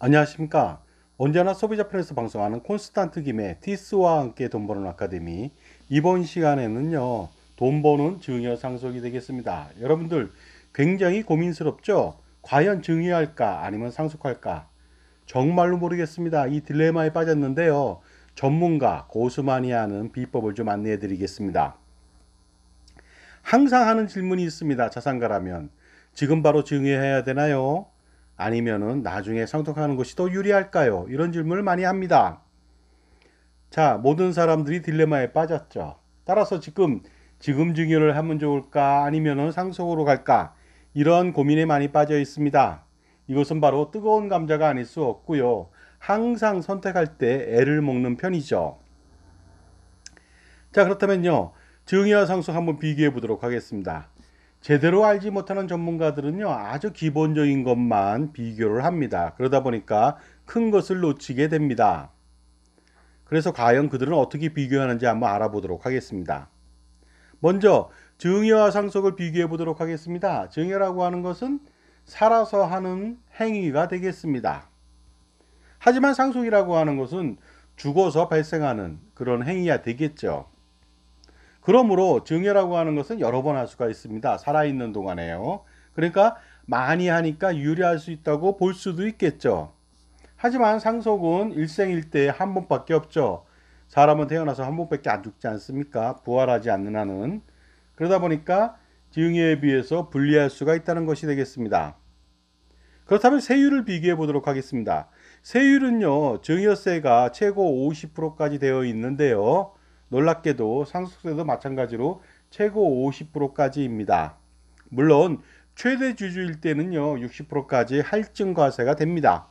안녕하십니까. 언제나 소비자 편에서 방송하는 콘스탄트 김의 티스와 함께 돈 버는 아카데미. 이번 시간에는요, 돈 버는 증여 상속이 되겠습니다. 여러분들 굉장히 고민스럽죠? 과연 증여할까 아니면 상속할까? 정말로 모르겠습니다. 이 딜레마에 빠졌는데요. 전문가 고수만이 하는 비법을 좀 안내해 드리겠습니다. 항상 하는 질문이 있습니다. 자산가라면 지금 바로 증여해야 되나요? 아니면은 나중에 상속하는 것이 더 유리할까요? 이런 질문을 많이 합니다. 자, 모든 사람들이 딜레마에 빠졌죠. 따라서 지금 증여를 하면 좋을까? 아니면은 상속으로 갈까? 이런 고민에 많이 빠져 있습니다. 이것은 바로 뜨거운 감자가 아닐 수 없고요. 항상 선택할 때 애를 먹는 편이죠. 자, 그렇다면요. 증여와 상속 한번 비교해 보도록 하겠습니다. 제대로 알지 못하는 전문가들은요, 아주 기본적인 것만 비교를 합니다. 그러다 보니까 큰 것을 놓치게 됩니다. 그래서 과연 그들은 어떻게 비교하는지 한번 알아보도록 하겠습니다. 먼저 증여와 상속을 비교해 보도록 하겠습니다. 증여라고 하는 것은 살아서 하는 행위가 되겠습니다. 하지만 상속이라고 하는 것은 죽어서 발생하는 그런 행위가 되겠죠. 그러므로 증여라고 하는 것은 여러 번 할 수가 있습니다. 살아있는 동안에요. 그러니까 많이 하니까 유리할 수 있다고 볼 수도 있겠죠. 하지만 상속은 일생일대에 한 번밖에 없죠. 사람은 태어나서 한 번밖에 안 죽지 않습니까? 부활하지 않는 한은. 그러다 보니까 증여에 비해서 불리할 수가 있다는 것이 되겠습니다. 그렇다면 세율을 비교해 보도록 하겠습니다. 세율은요, 증여세가 최고 50%까지 되어 있는데요. 놀랍게도 상속세도 마찬가지로 최고 50%까지입니다. 물론 최대 주주일 때는요, 60%까지 할증과세가 됩니다.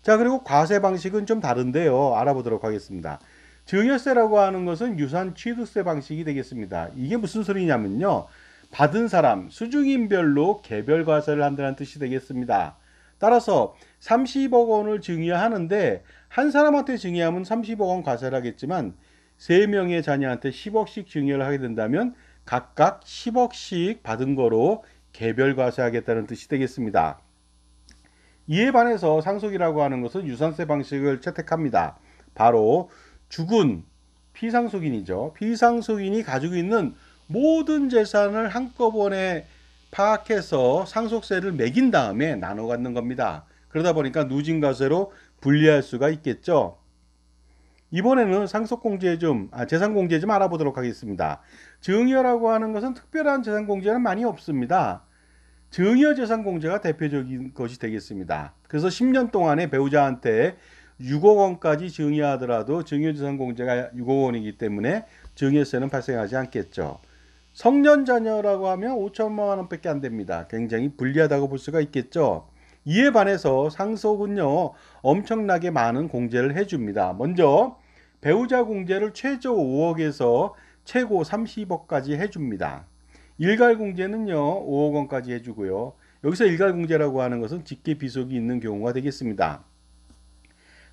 자, 그리고 과세 방식은 좀 다른데요. 알아보도록 하겠습니다. 증여세라고 하는 것은 유산 취득세 방식이 되겠습니다. 이게 무슨 소리냐면요. 받은 사람, 수중인별로 개별 과세를 한다는 뜻이 되겠습니다. 따라서 30억 원을 증여하는데 한 사람한테 증여하면 30억 원 과세를 하겠지만 3명의 자녀한테 10억씩 증여를 하게 된다면 각각 10억씩 받은 거로 개별 과세하겠다는 뜻이 되겠습니다. 이에 반해서 상속이라고 하는 것은 유산세 방식을 채택합니다. 바로 죽은 피상속인이죠. 피상속인이 가지고 있는 모든 재산을 한꺼번에 파악해서 상속세를 매긴 다음에 나눠 갖는 겁니다. 그러다 보니까 누진과세로 분리할 수가 있겠죠. 이번에는 재산공제 좀 알아보도록 하겠습니다. 증여라고 하는 것은 특별한 재산공제는 많이 없습니다. 증여재산공제가 대표적인 것이 되겠습니다. 그래서 10년 동안에 배우자한테 6억 원까지 증여하더라도 증여재산공제가 6억 원이기 때문에 증여세는 발생하지 않겠죠. 성년자녀라고 하면 5천만 원밖에 안 됩니다. 굉장히 불리하다고 볼 수가 있겠죠. 이에 반해서 상속은요, 엄청나게 많은 공제를 해줍니다. 먼저 배우자 공제를 최저 5억에서 최고 30억까지 해줍니다. 일괄공제는요 5억 원까지 해주고요. 여기서 일괄공제라고 하는 것은 직계 비속이 있는 경우가 되겠습니다.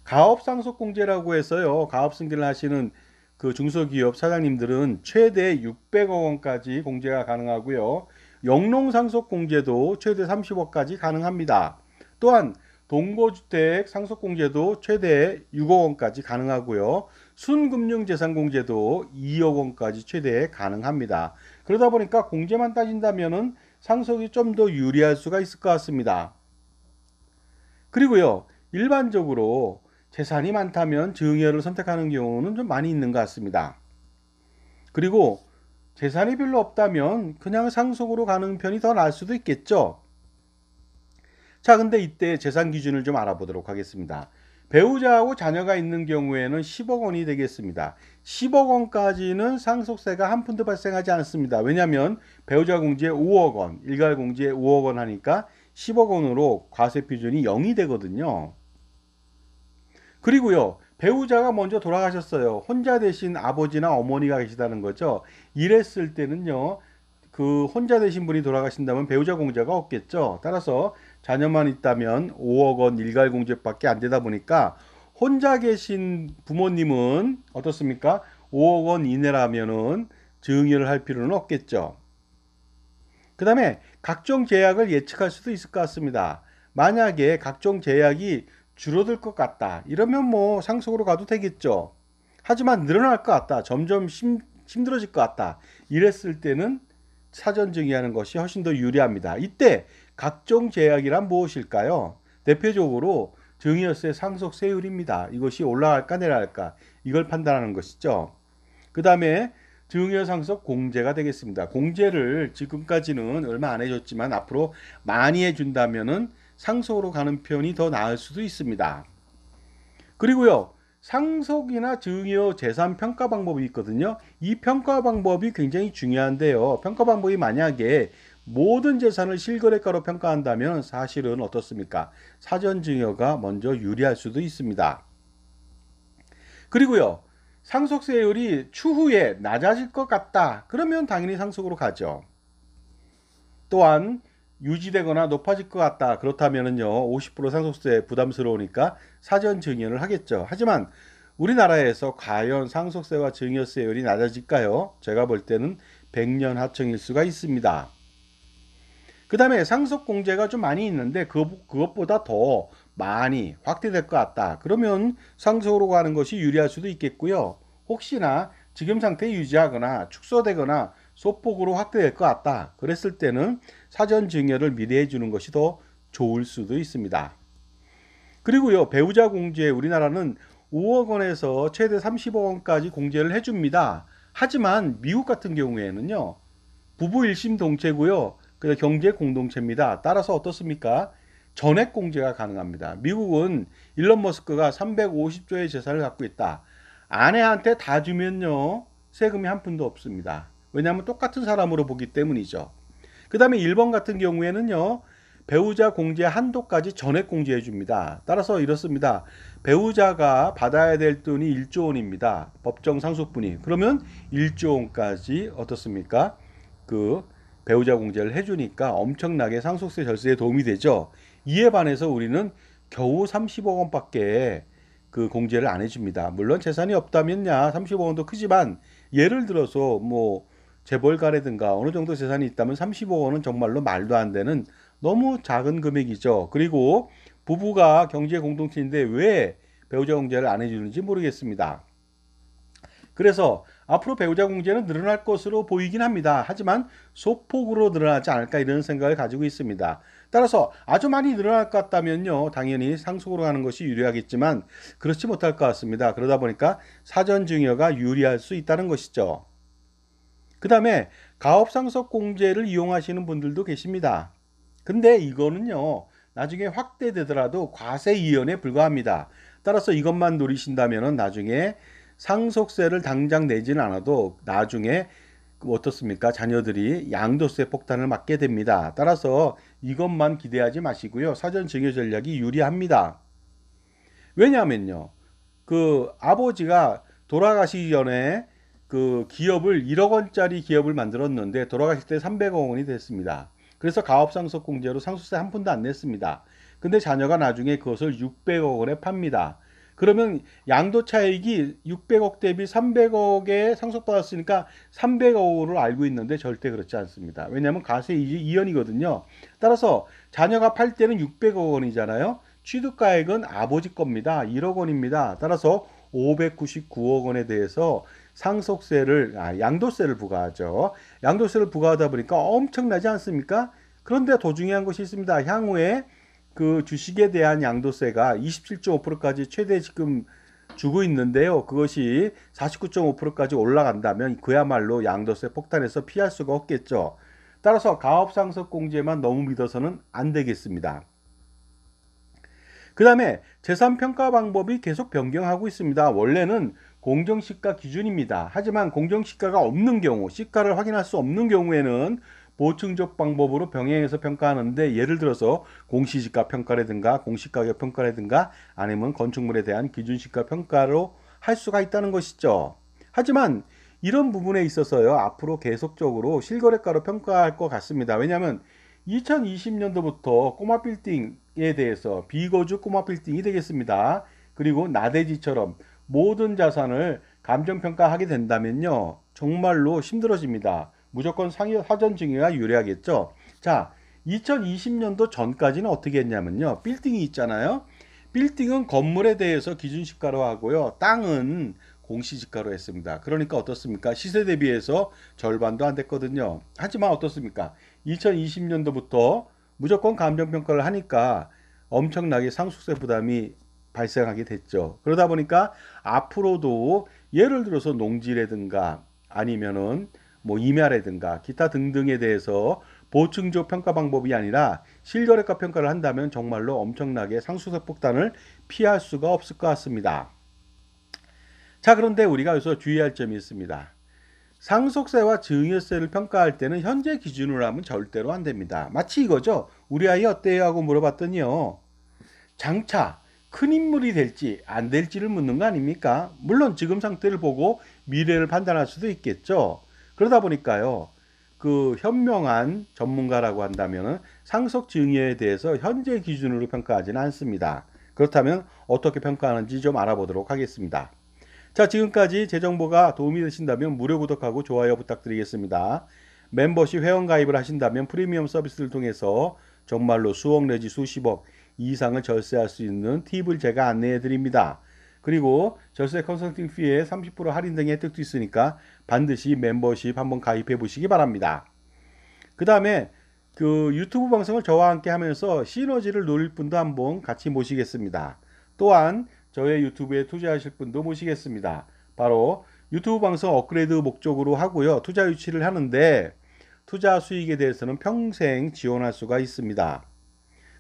가업상속공제라고 해서요, 가업승계를 하시는 그 중소기업 사장님들은 최대 600억 원까지 공제가 가능하고요. 영농상속공제도 최대 30억까지 가능합니다. 또한 동거주택 상속공제도 최대 6억 원까지 가능하고요. 순금융재산공제도 2억 원까지 최대 가능합니다. 그러다 보니까 공제만 따진다면은 상속이 좀 더 유리할 수가 있을 것 같습니다. 그리고요, 일반적으로 재산이 많다면 증여를 선택하는 경우는 좀 많이 있는 것 같습니다. 그리고 재산이 별로 없다면 그냥 상속으로 가는 편이 더 나을 수도 있겠죠. 자, 근데 이때 재산 기준을 좀 알아보도록 하겠습니다. 배우자하고 자녀가 있는 경우에는 10억 원이 되겠습니다. 10억 원까지는 상속세가 한 푼도 발생하지 않습니다. 왜냐하면 배우자 공제 5억 원, 일괄 공제 5억 원 하니까 10억 원으로 과세 표준이 0이 되거든요. 그리고요, 배우자가 먼저 돌아가셨어요. 혼자 되신 아버지나 어머니가 계시다는 거죠. 이랬을 때는요, 그 혼자 되신 분이 돌아가신다면 배우자 공제가 없겠죠. 따라서 자녀만 있다면 5억 원 일괄 공제밖에 안 되다 보니까 혼자 계신 부모님은 어떻습니까? 5억 원 이내라면은 증여를 할 필요는 없겠죠. 그 다음에 각종 제약을 예측할 수도 있을 것 같습니다. 만약에 각종 제약이 줄어들 것 같다. 이러면 뭐 상속으로 가도 되겠죠. 하지만 늘어날 것 같다. 점점 힘들어질 것 같다. 이랬을 때는 사전 증여하는 것이 훨씬 더 유리합니다. 이때 각종 제약이란 무엇일까요? 대표적으로 증여세 상속세율입니다. 이것이 올라갈까 내려갈까 이걸 판단하는 것이죠. 그 다음에 증여상속 공제가 되겠습니다. 공제를 지금까지는 얼마 안 해줬지만 앞으로 많이 해준다면은 상속으로 가는 편이 더 나을 수도 있습니다. 그리고요, 상속이나 증여 재산 평가 방법이 있거든요. 이 평가 방법이 굉장히 중요한데요. 평가 방법이 만약에 모든 재산을 실거래가로 평가한다면 사실은 어떻습니까? 사전 증여가 먼저 유리할 수도 있습니다. 그리고요, 상속세율이 추후에 낮아질 것 같다. 그러면 당연히 상속으로 가죠. 또한 유지되거나 높아질 것 같다. 그렇다면은요, 50% 상속세 부담스러우니까 사전 증여를 하겠죠. 하지만 우리나라에서 과연 상속세와 증여세율이 낮아질까요? 제가 볼 때는 100년 하청일 수가 있습니다. 그 다음에 상속공제가 좀 많이 있는데 그것보다 더 많이 확대될 것 같다. 그러면 상속으로 가는 것이 유리할 수도 있겠고요. 혹시나 지금 상태 유지하거나 축소되거나 소폭으로 확대될 것 같다. 그랬을 때는 사전 증여를 미리 해주는 것이 더 좋을 수도 있습니다. 그리고요, 배우자 공제 우리나라는 5억 원에서 최대 30억 원까지 공제를 해줍니다. 하지만 미국 같은 경우에는요, 부부 1심 동체고요. 경제 공동체입니다. 따라서 어떻습니까? 전액 공제가 가능합니다. 미국은 일론 머스크가 350조의 재산을 갖고 있다. 아내한테 다 주면요, 세금이 한 푼도 없습니다. 왜냐하면 똑같은 사람으로 보기 때문이죠. 그 다음에 일본 같은 경우에는요, 배우자 공제 한도까지 전액 공제해 줍니다. 따라서 이렇습니다. 배우자가 받아야 될 돈이 1조 원입니다. 법정 상속분이. 그러면 1조 원까지 어떻습니까? 배우자 공제를 해주니까 엄청나게 상속세 절세에 도움이 되죠. 이에 반해서 우리는 겨우 30억 원밖에 공제를 안 해줍니다. 물론 재산이 없다면야 30억 원도 크지만 예를 들어서 뭐 재벌가라든가 어느 정도 재산이 있다면 30억 원은 정말로 말도 안 되는 너무 작은 금액이죠. 그리고 부부가 경제 공동체인데 왜 배우자 공제를 안 해주는지 모르겠습니다. 그래서 앞으로 배우자 공제는 늘어날 것으로 보이긴 합니다. 하지만 소폭으로 늘어나지 않을까 이런 생각을 가지고 있습니다. 따라서 아주 많이 늘어날 것 같다면요, 당연히 상속으로 가는 것이 유리하겠지만 그렇지 못할 것 같습니다. 그러다 보니까 사전 증여가 유리할 수 있다는 것이죠. 그 다음에 가업상속 공제를 이용하시는 분들도 계십니다. 근데 이거는요, 나중에 확대되더라도 과세 이연에 불과합니다. 따라서 이것만 노리신다면 나중에 상속세를 당장 내지는 않아도 나중에 어떻습니까? 자녀들이 양도세 폭탄을 맞게 됩니다. 따라서 이것만 기대하지 마시고요. 사전 증여 전략이 유리합니다. 왜냐하면요, 아버지가 돌아가시기 전에 기업을 1억 원짜리 기업을 만들었는데 돌아가실 때 300억 원이 됐습니다. 그래서 가업상속공제로 상속세 한 푼도 안 냈습니다. 근데 자녀가 나중에 그것을 600억 원에 팝니다. 그러면 양도차익이 600억 대비 300억에 상속받았으니까 300억 원을 알고 있는데 절대 그렇지 않습니다. 왜냐하면 가세 이연이거든요. 따라서 자녀가 팔 때는 600억 원이잖아요. 취득가액은 아버지 겁니다. 1억 원입니다. 따라서 599억 원에 대해서 양도세를 부과하죠. 양도세를 부과하다 보니까 엄청나지 않습니까? 그런데 더 중요한 것이 있습니다. 향후에 주식에 대한 양도세가 27.5%까지 최대 지금 주고 있는데요. 그것이 49.5%까지 올라간다면 그야말로 양도세 폭탄에서 피할 수가 없겠죠. 따라서 가업상속공제만 너무 믿어서는 안 되겠습니다. 그 다음에 재산평가 방법이 계속 변경하고 있습니다. 원래는 공정시가 기준입니다. 하지만 공정시가가 없는 경우, 시가를 확인할 수 없는 경우에는 보충적 방법으로 병행해서 평가하는데, 예를 들어서 공시지가 평가라든가 공시가격 평가라든가 아니면 건축물에 대한 기준시가 평가로 할 수가 있다는 것이죠. 하지만 이런 부분에 있어서요, 앞으로 계속적으로 실거래가로 평가할 것 같습니다. 왜냐하면 2020년도부터 꼬마 빌딩에 대해서 비거주 꼬마 빌딩이 되겠습니다. 그리고 나대지처럼 모든 자산을 감정평가하게 된다면요, 정말로 힘들어집니다. 무조건 사전 증여가 유리하겠죠. 자, 2020년도 전까지는 어떻게 했냐면요. 빌딩이 있잖아요. 빌딩은 건물에 대해서 기준시가로 하고요. 땅은 공시지가로 했습니다. 그러니까 어떻습니까? 시세 대비해서 절반도 안 됐거든요. 하지만 어떻습니까? 2020년도부터 무조건 감정평가를 하니까 엄청나게 상속세 부담이 발생하게 됐죠. 그러다 보니까 앞으로도 예를 들어서 농지라든가 아니면은 뭐 임야라든가 기타 등등에 대해서 보충조 평가 방법이 아니라 실거래가 평가를 한다면 정말로 엄청나게 상속세 폭탄을 피할 수가 없을 것 같습니다. 자, 그런데 우리가 여기서 주의할 점이 있습니다. 상속세와 증여세를 평가할 때는 현재 기준으로 하면 절대로 안 됩니다. 마치 이거죠. 우리 아이 어때요? 하고 물어봤더니요. 장차 큰 인물이 될지 안 될지를 묻는 거 아닙니까? 물론 지금 상태를 보고 미래를 판단할 수도 있겠죠. 그러다 보니까요. 그 현명한 전문가라고 한다면 상속 증여에 대해서 현재 기준으로 평가하지는 않습니다. 그렇다면 어떻게 평가하는지 좀 알아보도록 하겠습니다. 자, 지금까지 제 정보가 도움이 되신다면 무료 구독하고 좋아요 부탁드리겠습니다. 멤버십 회원 가입을 하신다면 프리미엄 서비스를 통해서 정말로 수억 내지 수십억 이상을 절세할 수 있는 팁을 제가 안내해 드립니다. 그리고 절세 컨설팅 피에 30% 할인 등의 혜택도 있으니까 반드시 멤버십 한번 가입해 보시기 바랍니다. 그 다음에 그 유튜브 방송을 저와 함께 하면서 시너지를 노릴 분도 한번 같이 모시겠습니다. 또한 저의 유튜브에 투자하실 분도 모시겠습니다. 바로 유튜브 방송 업그레이드 목적으로 하고요. 투자 유치를 하는데 투자 수익에 대해서는 평생 지원할 수가 있습니다.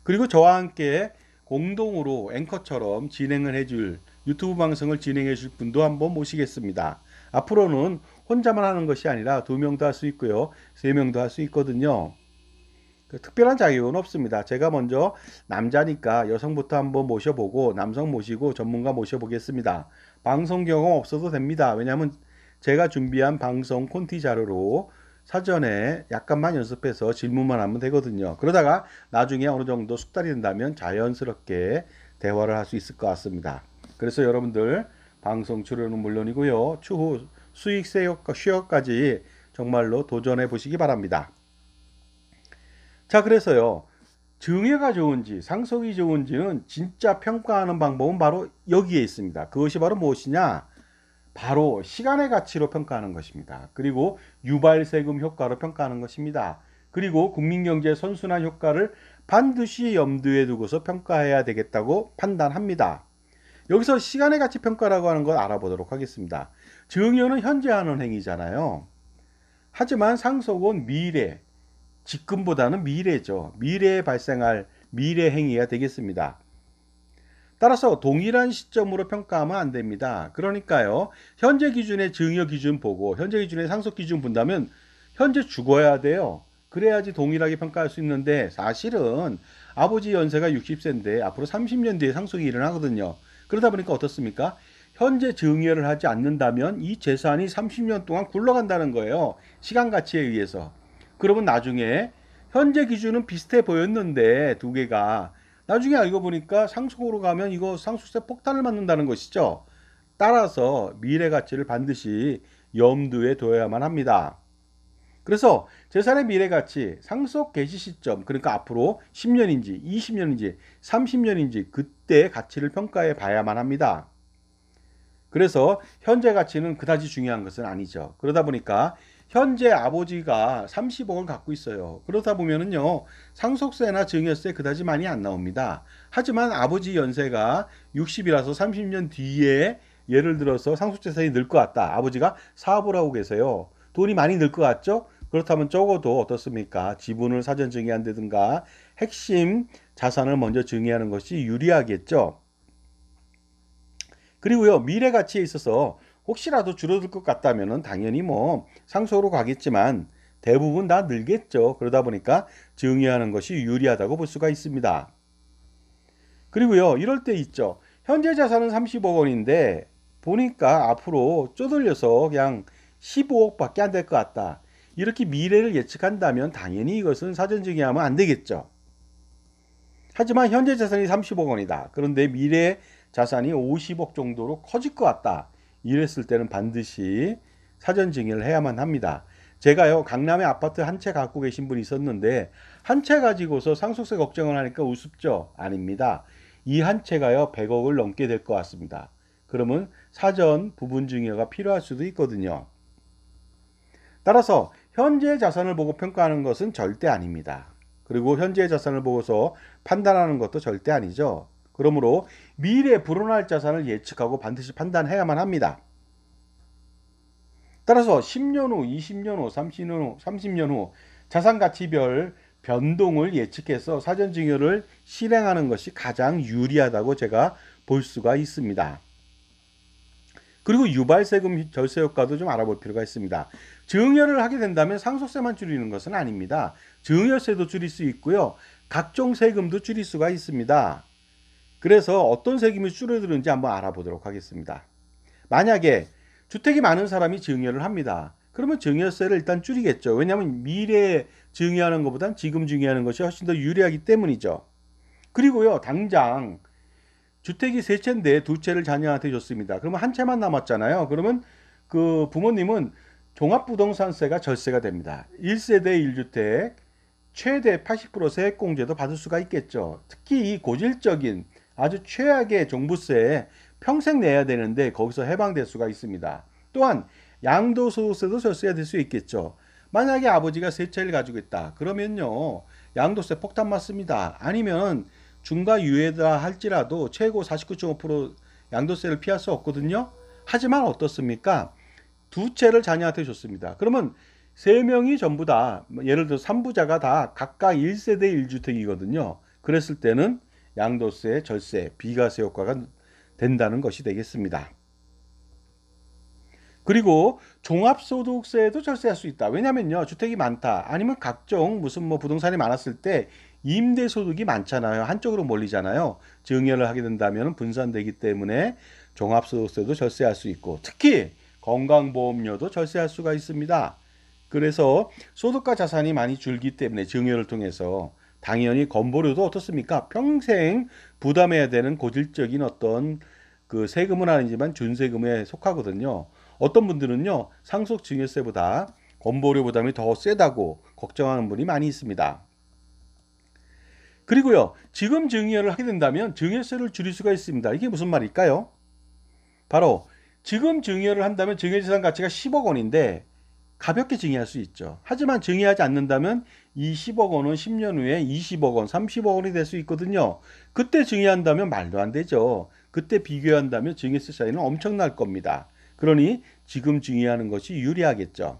그리고 저와 함께 공동으로 앵커처럼 진행을 해줄 유튜브 방송을 진행해 줄 분도 한번 모시겠습니다. 앞으로는 혼자만 하는 것이 아니라 2명도 할 수 있고요. 3명도 할 수 있거든요. 특별한 자격은 없습니다. 제가 먼저 남자니까 여성부터 한번 모셔보고 남성 모시고 전문가 모셔보겠습니다. 방송 경험 없어도 됩니다. 왜냐하면 제가 준비한 방송 콘티 자료로 사전에 약간만 연습해서 질문만 하면 되거든요. 그러다가 나중에 어느 정도 숙달이 된다면 자연스럽게 대화를 할 수 있을 것 같습니다. 그래서 여러분들 방송 출연은 물론이고요. 추후 수익 쉐어까지 정말로 도전해 보시기 바랍니다. 자, 그래서요. 증여가 좋은지 상속이 좋은지는 진짜 평가하는 방법은 바로 여기에 있습니다. 그것이 바로 무엇이냐? 바로 시간의 가치로 평가하는 것입니다. 그리고 유발세금 효과로 평가하는 것입니다. 그리고 국민경제 선순환 효과를 반드시 염두에 두고서 평가해야 되겠다고 판단합니다. 여기서 시간의 가치 평가라고 하는 걸 알아보도록 하겠습니다. 증여는 현재 하는 행위잖아요. 하지만 상속은 미래, 지금보다는 미래죠. 미래에 발생할 미래 행위가 되겠습니다. 따라서 동일한 시점으로 평가하면 안 됩니다. 그러니까요. 현재 기준의 증여 기준 보고 현재 기준의 상속 기준 본다면 현재 죽어야 돼요. 그래야지 동일하게 평가할 수 있는데 사실은 아버지 연세가 60세인데 앞으로 30년 뒤에 상속이 일어나거든요. 그러다 보니까 어떻습니까? 현재 증여를 하지 않는다면 이 재산이 30년 동안 굴러간다는 거예요. 시간 가치에 의해서. 그러면 나중에 현재 기준은 비슷해 보였는데 두 개가 나중에 알고 보니까 상속으로 가면 이거 상속세 폭탄을 맞는다는 것이죠. 따라서 미래 가치를 반드시 염두에 둬야만 합니다. 그래서 재산의 미래 가치, 상속 개시 시점, 그러니까 앞으로 10년인지 20년인지 30년인지 그때 가치를 평가해 봐야만 합니다. 그래서 현재 가치는 그다지 중요한 것은 아니죠. 그러다 보니까 현재 아버지가 30억을 갖고 있어요. 그러다 보면은요, 상속세나 증여세 그다지 많이 안 나옵니다. 하지만 아버지 연세가 60이라서 30년 뒤에 예를 들어서 상속재산이 늘 것 같다. 아버지가 사업을 하고 계세요. 돈이 많이 늘 것 같죠? 그렇다면 적어도 어떻습니까? 지분을 사전 증여한다든가 핵심 자산을 먼저 증여하는 것이 유리하겠죠. 그리고요, 미래 가치에 있어서 혹시라도 줄어들 것 같다면 당연히 뭐 상속으로 가겠지만 대부분 다 늘겠죠. 그러다 보니까 증여하는 것이 유리하다고 볼 수가 있습니다. 그리고요, 이럴 때 있죠. 현재 자산은 30억 원인데 보니까 앞으로 쪼들려서 그냥 15억밖에 안 될 것 같다. 이렇게 미래를 예측한다면 당연히 이것은 사전 증여하면 안 되겠죠. 하지만 현재 자산이 30억 원이다. 그런데 미래 자산이 50억 정도로 커질 것 같다. 이랬을 때는 반드시 사전 증여를 해야만 합니다. 제가요, 강남에 아파트 한 채 갖고 계신 분이 있었는데, 한 채 가지고서 상속세 걱정을 하니까 우습죠? 아닙니다. 이 한 채가요, 100억을 넘게 될 것 같습니다. 그러면 사전 부분 증여가 필요할 수도 있거든요. 따라서 현재 자산을 보고 평가하는 것은 절대 아닙니다. 그리고 현재 자산을 보고서 판단하는 것도 절대 아니죠. 그러므로 미래 불어날 자산을 예측하고 반드시 판단해야만 합니다. 따라서 10년 후, 20년 후, 30년 후 자산 가치별 변동을 예측해서 사전 증여를 실행하는 것이 가장 유리하다고 제가 볼 수가 있습니다. 그리고 유발세금 절세 효과도 좀 알아볼 필요가 있습니다. 증여를 하게 된다면 상속세만 줄이는 것은 아닙니다. 증여세도 줄일 수 있고요. 각종 세금도 줄일 수가 있습니다. 그래서 어떤 세금이 줄어드는지 한번 알아보도록 하겠습니다. 만약에 주택이 많은 사람이 증여를 합니다. 그러면 증여세를 일단 줄이겠죠. 왜냐하면 미래에 증여하는 것보단 지금 증여하는 것이 훨씬 더 유리하기 때문이죠. 그리고요, 당장 주택이 세 채인데 두 채를 자녀한테 줬습니다. 그러면 한 채만 남았잖아요. 그러면 그 부모님은 종합부동산세가 절세가 됩니다. 1세대 1주택 최대 80% 세액공제도 받을 수가 있겠죠. 특히 이 고질적인 아주 최악의 종부세 평생 내야 되는데 거기서 해방될 수가 있습니다. 또한 양도소득세도 절세가 될 수 있겠죠. 만약에 아버지가 세 채를 가지고 있다. 그러면요, 양도세 폭탄 맞습니다. 아니면 중과 유예다 할지라도 최고 49.5% 양도세를 피할 수 없거든요. 하지만 어떻습니까? 두 채를 자녀한테 줬습니다. 그러면 세 명이 전부 다, 예를 들어 3부자가 다 각각 1세대 1주택이거든요. 그랬을 때는 양도세, 절세, 비과세 효과가 된다는 것이 되겠습니다. 그리고 종합소득세도 절세할 수 있다. 왜냐면요, 주택이 많다. 아니면 각종 무슨 부동산이 많았을 때 임대소득이 많잖아요. 한쪽으로 몰리잖아요. 증여를 하게 된다면 분산되기 때문에 종합소득세도 절세할 수 있고, 특히 건강보험료도 절세할 수가 있습니다. 그래서 소득과 자산이 많이 줄기 때문에 증여를 통해서 당연히 건보료도 어떻습니까? 평생 부담해야 되는 고질적인 어떤 그 세금은 아니지만 준세금에 속하거든요. 어떤 분들은요, 상속 증여세보다 건보료 부담이 더 세다고 걱정하는 분이 많이 있습니다. 그리고요, 지금 증여를 하게 된다면 증여세를 줄일 수가 있습니다. 이게 무슨 말일까요? 바로 지금 증여를 한다면 증여재산 가치가 10억 원인데 가볍게 증여할 수 있죠. 하지만 증여하지 않는다면 이 10억 원은 10년 후에 20억 원, 30억 원이 될 수 있거든요. 그때 증여한다면 말도 안 되죠. 그때 비교한다면 증여세 차이는 엄청날 겁니다. 그러니 지금 증여하는 것이 유리하겠죠.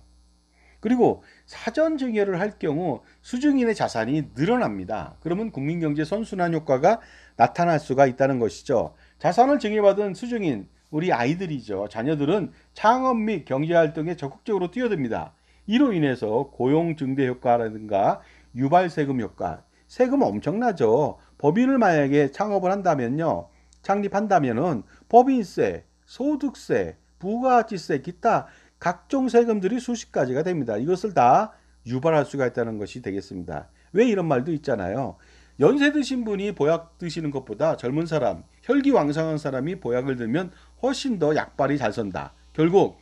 그리고 사전 증여를 할 경우 수증인의 자산이 늘어납니다. 그러면 국민경제 선순환 효과가 나타날 수가 있다는 것이죠. 자산을 증여받은 수증인, 우리 아이들이죠. 자녀들은 창업 및 경제활동에 적극적으로 뛰어듭니다. 이로 인해서 고용 증대 효과라든가 유발세금 효과, 세금 엄청나죠. 법인을 만약에 창업을 한다면요, 창립한다면은 법인세, 소득세, 부가가치세, 기타 각종 세금들이 수십 가지가 됩니다. 이것을 다 유발할 수가 있다는 것이 되겠습니다. 왜 이런 말도 있잖아요. 연세 드신 분이 보약 드시는 것보다 젊은 사람, 혈기왕성한 사람이 보약을 들면 훨씬 더 약발이 잘 선다. 결국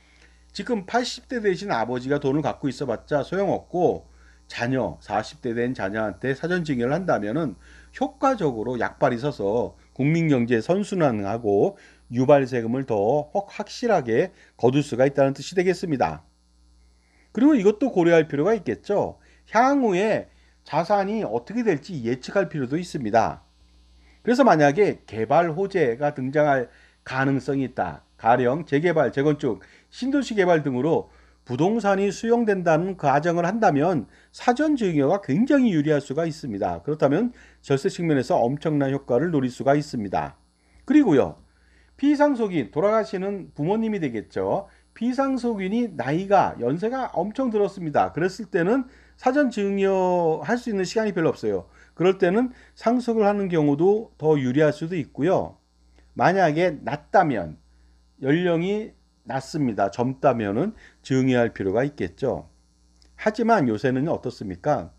지금 80대 되신 아버지가 돈을 갖고 있어봤자 소용없고 자녀, 40대 된 자녀한테 사전증여를 한다면은 효과적으로 약발이 서서 국민경제 선순환하고 유발세금을 더 확실하게 거둘 수가 있다는 뜻이 되겠습니다. 그리고 이것도 고려할 필요가 있겠죠. 향후에 자산이 어떻게 될지 예측할 필요도 있습니다. 그래서 만약에 개발 호재가 등장할 가능성이 있다. 가령 재개발, 재건축, 신도시 개발 등으로 부동산이 수용된다는 가정을 한다면 사전 증여가 굉장히 유리할 수가 있습니다. 그렇다면 절세 측면에서 엄청난 효과를 누릴 수가 있습니다. 그리고요, 피상속인, 돌아가시는 부모님이 되겠죠. 피상속인이 나이가, 연세가 엄청 들었습니다. 그랬을 때는 사전 증여할 수 있는 시간이 별로 없어요. 그럴 때는 상속을 하는 경우도 더 유리할 수도 있고요. 만약에 낮다면, 연령이 낮습니다. 젊다면은 증여할 필요가 있겠죠. 하지만 요새는 어떻습니까?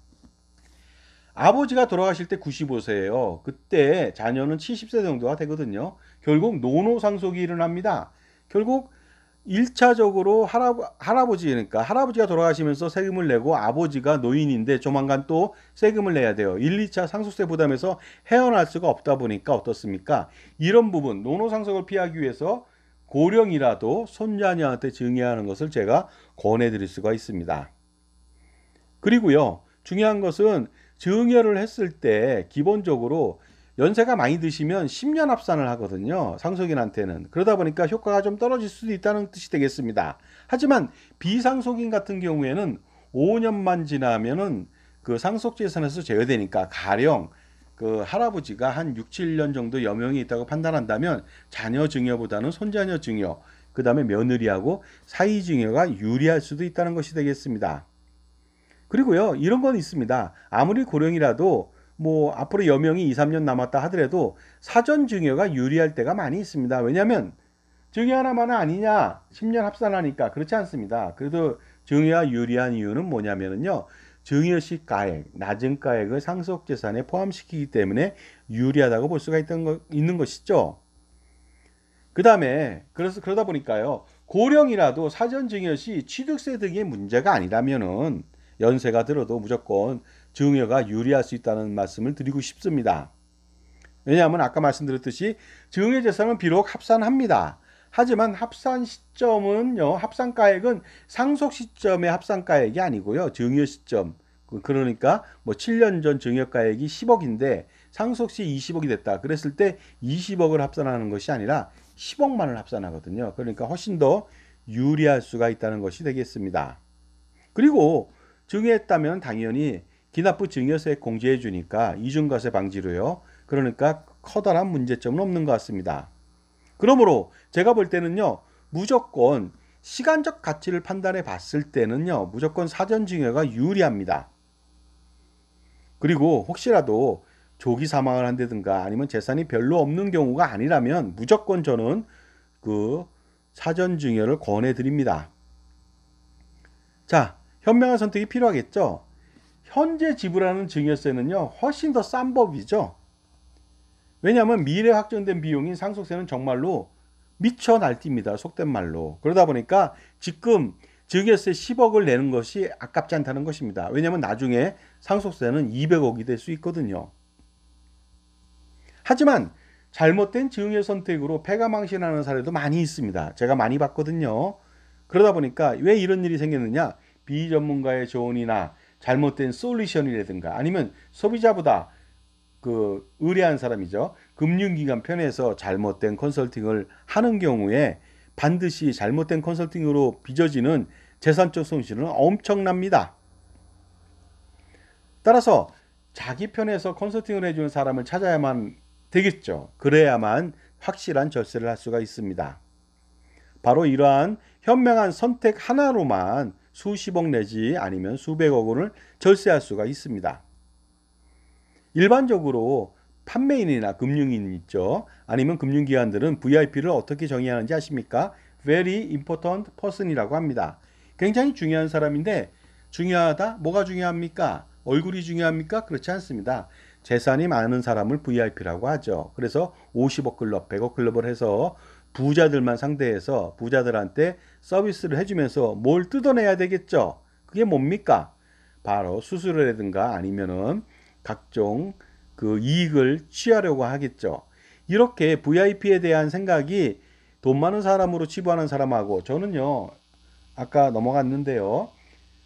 아버지가 돌아가실 때 95세예요. 그때 자녀는 70세 정도가 되거든요. 결국 노노상속이 일어납니다. 결국 1차적으로 할아버지니까 할아버지가 돌아가시면서 세금을 내고 아버지가 노인인데 조만간 또 세금을 내야 돼요. 1, 2차 상속세 부담에서 헤어날 수가 없다 보니까 어떻습니까? 이런 부분 노노상속을 피하기 위해서 고령이라도 손자녀한테 증여하는 것을 제가 권해드릴 수가 있습니다. 그리고요, 중요한 것은 증여를 했을 때 기본적으로 연세가 많이 드시면 10년 합산을 하거든요. 상속인한테는. 그러다 보니까 효과가 좀 떨어질 수도 있다는 뜻이 되겠습니다. 하지만 비상속인 같은 경우에는 5년만 지나면은 그 상속재산에서 제외되니까 가령 그 할아버지가 한 6, 7년 정도 여명이 있다고 판단한다면 자녀 증여보다는 손자녀 증여, 그 다음에 며느리하고 사이 증여가 유리할 수도 있다는 것이 되겠습니다. 그리고요, 이런 건 있습니다. 아무리 고령이라도 뭐 앞으로 여명이 2, 3년 남았다 하더라도 사전 증여가 유리할 때가 많이 있습니다. 왜냐하면 증여 하나만은 아니냐, 10년 합산하니까. 그렇지 않습니다. 그래도 증여가 유리한 이유는 뭐냐면요, 증여시 가액, 낮은 가액을 상속재산에 포함시키기 때문에 유리하다고 볼 수가 있는 것이죠. 그 다음에 그러다 보니까요, 고령이라도 사전 증여 시 취득세 등의 문제가 아니라면은 연세가 들어도 무조건 증여가 유리할 수 있다는 말씀을 드리고 싶습니다. 왜냐하면 아까 말씀드렸듯이 증여 재산은 비록 합산합니다. 하지만 합산 시점은요, 합산가액은 상속 시점의 합산가액이 아니고요, 증여 시점. 그러니까 뭐 7년 전 증여가액이 10억인데 상속 시 20억이 됐다. 그랬을 때 20억을 합산하는 것이 아니라 10억만을 합산하거든요. 그러니까 훨씬 더 유리할 수가 있다는 것이 되겠습니다. 그리고 증여했다면 당연히 기납부 증여세액 공제해 주니까 이중과세 방지로요. 그러니까 커다란 문제점은 없는 것 같습니다. 그러므로 제가 볼 때는요, 무조건 시간적 가치를 판단해 봤을 때는요, 무조건 사전 증여가 유리합니다. 그리고 혹시라도 조기 사망을 한다든가 아니면 재산이 별로 없는 경우가 아니라면 무조건 저는 그 사전 증여를 권해 드립니다. 자, 현명한 선택이 필요하겠죠. 현재 지불하는 증여세는요, 훨씬 더 싼 법이죠. 왜냐하면 미래 확정된 비용인 상속세는 정말로 미쳐 날뛰입니다. 속된 말로. 그러다 보니까 지금 증여세 10억을 내는 것이 아깝지 않다는 것입니다. 왜냐하면 나중에 상속세는 200억이 될 수 있거든요. 하지만 잘못된 증여 선택으로 패가망신하는 사례도 많이 있습니다. 제가 많이 봤거든요. 그러다 보니까 왜 이런 일이 생겼느냐, 비전문가의 조언이나 잘못된 솔루션이라든가 아니면 소비자보다 그 의뢰한 사람이죠, 금융기관 편에서 잘못된 컨설팅을 하는 경우에 반드시 잘못된 컨설팅으로 빚어지는 재산적 손실은 엄청납니다. 따라서 자기 편에서 컨설팅을 해주는 사람을 찾아야만 되겠죠. 그래야만 확실한 절세를 할 수가 있습니다. 바로 이러한 현명한 선택 하나로만 수십억 내지 아니면 수백억 원을 절세할 수가 있습니다. 일반적으로 판매인이나 금융인 있죠. 아니면 금융기관들은 VIP를 어떻게 정의하는지 아십니까? Very important person이라고 합니다. 굉장히 중요한 사람인데 중요하다? 뭐가 중요합니까? 얼굴이 중요합니까? 그렇지 않습니다. 재산이 많은 사람을 VIP라고 하죠. 그래서 50억 클럽, 100억 클럽을 해서 부자들만 상대해서 부자들한테 서비스를 해주면서 뭘 뜯어내야 되겠죠. 그게 뭡니까? 바로 수수료라든가 아니면은 각종 그 이익을 취하려고 하겠죠. 이렇게 VIP에 대한 생각이 돈 많은 사람으로 치부하는 사람하고, 저는요 아까 넘어갔는데요,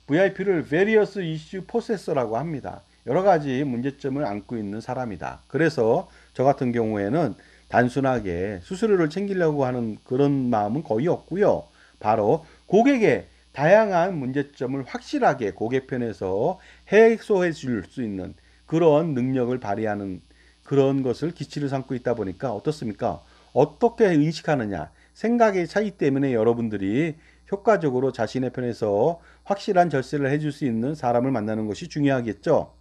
VIP를 Various Issue Possessor라고 합니다. 여러 가지 문제점을 안고 있는 사람이다. 그래서 저 같은 경우에는 단순하게 수수료를 챙기려고 하는 그런 마음은 거의 없고요. 바로 고객의 다양한 문제점을 확실하게 고객 편에서 해소해 줄 수 있는 그런 능력을 발휘하는 그런 것을 기치를 삼고 있다 보니까 어떻습니까? 어떻게 인식하느냐, 생각의 차이 때문에 여러분들이 효과적으로 자신의 편에서 확실한 절세를 해줄 수 있는 사람을 만나는 것이 중요하겠죠.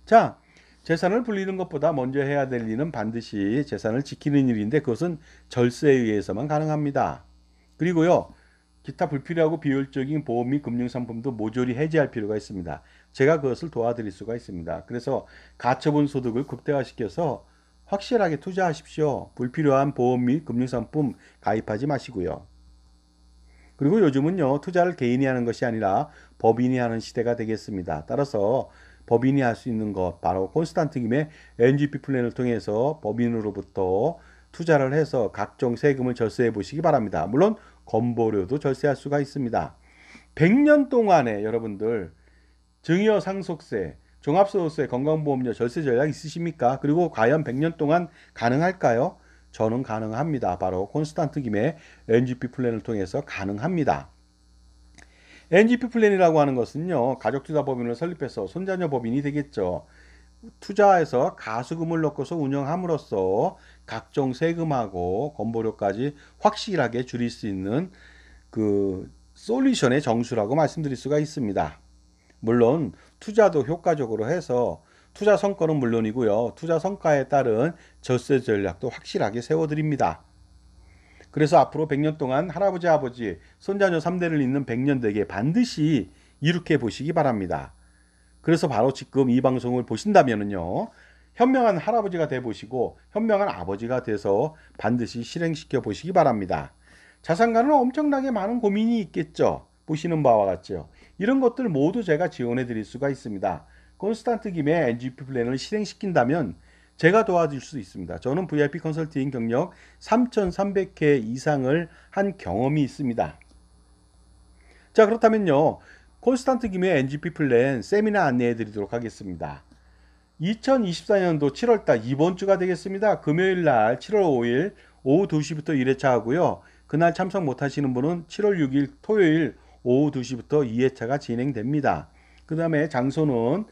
자, 재산을 불리는 것보다 먼저 해야 될 일은 반드시 재산을 지키는 일인데 그것은 절세에 의해서만 가능합니다. 그리고요, 기타 불필요하고 비효율적인 보험 및 금융상품도 모조리 해지할 필요가 있습니다. 제가 그것을 도와드릴 수가 있습니다. 그래서 가처분 소득을 극대화시켜서 확실하게 투자하십시오. 불필요한 보험 및 금융상품 가입하지 마시고요. 그리고 요즘은요, 투자를 개인이 하는 것이 아니라 법인이 하는 시대가 되겠습니다. 따라서 법인이 할 수 있는 것, 바로 콘스탄트 김의 NGP 플랜을 통해서 법인으로부터 투자를 해서 각종 세금을 절세해 보시기 바랍니다. 물론 건보료도 절세할 수가 있습니다. 100년 동안에 여러분들 증여 상속세, 종합소득세, 건강보험료, 절세 전략 있으십니까? 그리고 과연 100년 동안 가능할까요? 저는 가능합니다. 바로 콘스탄트 김의 NGP 플랜을 통해서 가능합니다. NGP 플랜이라고 하는 것은요, 가족투자법인을 설립해서 손자녀 법인이 되겠죠. 투자해서 가수금을 넣고서 운영함으로써 각종 세금하고 건보료까지 확실하게 줄일 수 있는 그 솔루션의 정수라고 말씀드릴 수가 있습니다. 물론 투자도 효과적으로 해서 투자 성과는 물론이고요. 투자 성과에 따른 절세 전략도 확실하게 세워드립니다. 그래서 앞으로 100년 동안 할아버지, 아버지, 손자녀 3대를 잇는 100년 되게 반드시 이룩해 보시기 바랍니다. 그래서 바로 지금 이 방송을 보신다면요, 현명한 할아버지가 돼 보시고 현명한 아버지가 돼서 반드시 실행시켜 보시기 바랍니다. 자산가는 엄청나게 많은 고민이 있겠죠. 보시는 바와 같죠. 이런 것들 모두 제가 지원해 드릴 수가 있습니다. 콘스탄트 김의 NGP 플랜을 실행시킨다면 제가 도와줄 수 있습니다. 저는 VIP 컨설팅 경력 3,300회 이상을 한 경험이 있습니다. 자, 그렇다면요, 콘스탄트 김의 NGP 플랜 세미나 안내해 드리도록 하겠습니다. 2024년도 7월달 이번 주가 되겠습니다. 금요일 날 7월 5일 오후 2시부터 1회차 하고요. 그날 참석 못하시는 분은 7월 6일 토요일 오후 2시부터 2회차가 진행됩니다. 그 다음에 장소는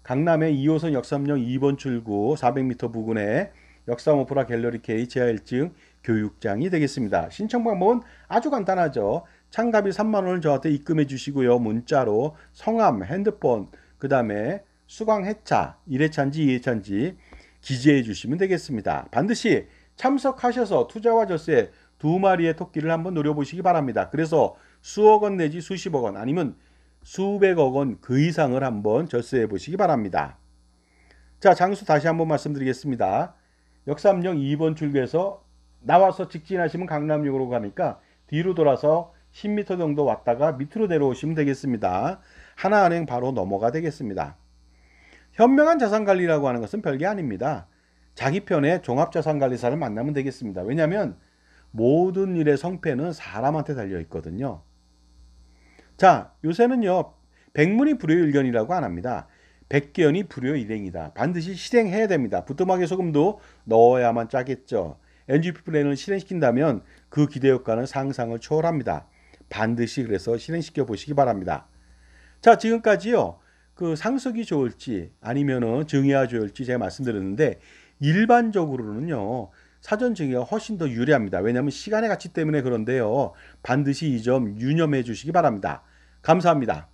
강남의 2호선 역삼역 2번 출구 400m 부근에 역삼 오프라 갤러리 K 지하 1층 교육장이 되겠습니다. 신청 방법은 아주 간단하죠. 참가비 3만 원을 저한테 입금해 주시고요. 문자로 성함, 핸드폰, 그 다음에 수강 회차, 1회차인지 2회차인지 기재해 주시면 되겠습니다. 반드시 참석하셔서 투자와 절세 두 마리의 토끼를 한번 노려보시기 바랍니다. 그래서 수억 원 내지 수십억 원 아니면 수백억 원 그 이상을 한번 절세해 보시기 바랍니다. 자, 장소 다시 한번 말씀드리겠습니다. 역삼역 2번 출구에서 나와서 직진하시면 강남역으로 가니까 뒤로 돌아서 10m 정도 왔다가 밑으로 내려오시면 되겠습니다. 하나은행 바로 넘어가 되겠습니다. 현명한 자산관리라고 하는 것은 별게 아닙니다. 자기 편의 종합자산관리사를 만나면 되겠습니다. 왜냐하면 모든 일의 성패는 사람한테 달려 있거든요. 자, 요새는요, 백문이 불여일견이라고 안 합니다. 백개연이 불여일행이다. 반드시 실행해야 됩니다. 부뚜막에 소금도 넣어야만 짜겠죠. NGP 플랜을 실행시킨다면 그 기대효과는 상상을 초월합니다. 반드시 그래서 실행시켜 보시기 바랍니다. 자, 지금까지요, 그 상속이 좋을지 아니면은 증여가 좋을지 제가 말씀드렸는데, 일반적으로는요, 사전 증여가 훨씬 더 유리합니다. 왜냐하면 시간의 가치 때문에 그런데요, 반드시 이 점 유념해 주시기 바랍니다. 감사합니다.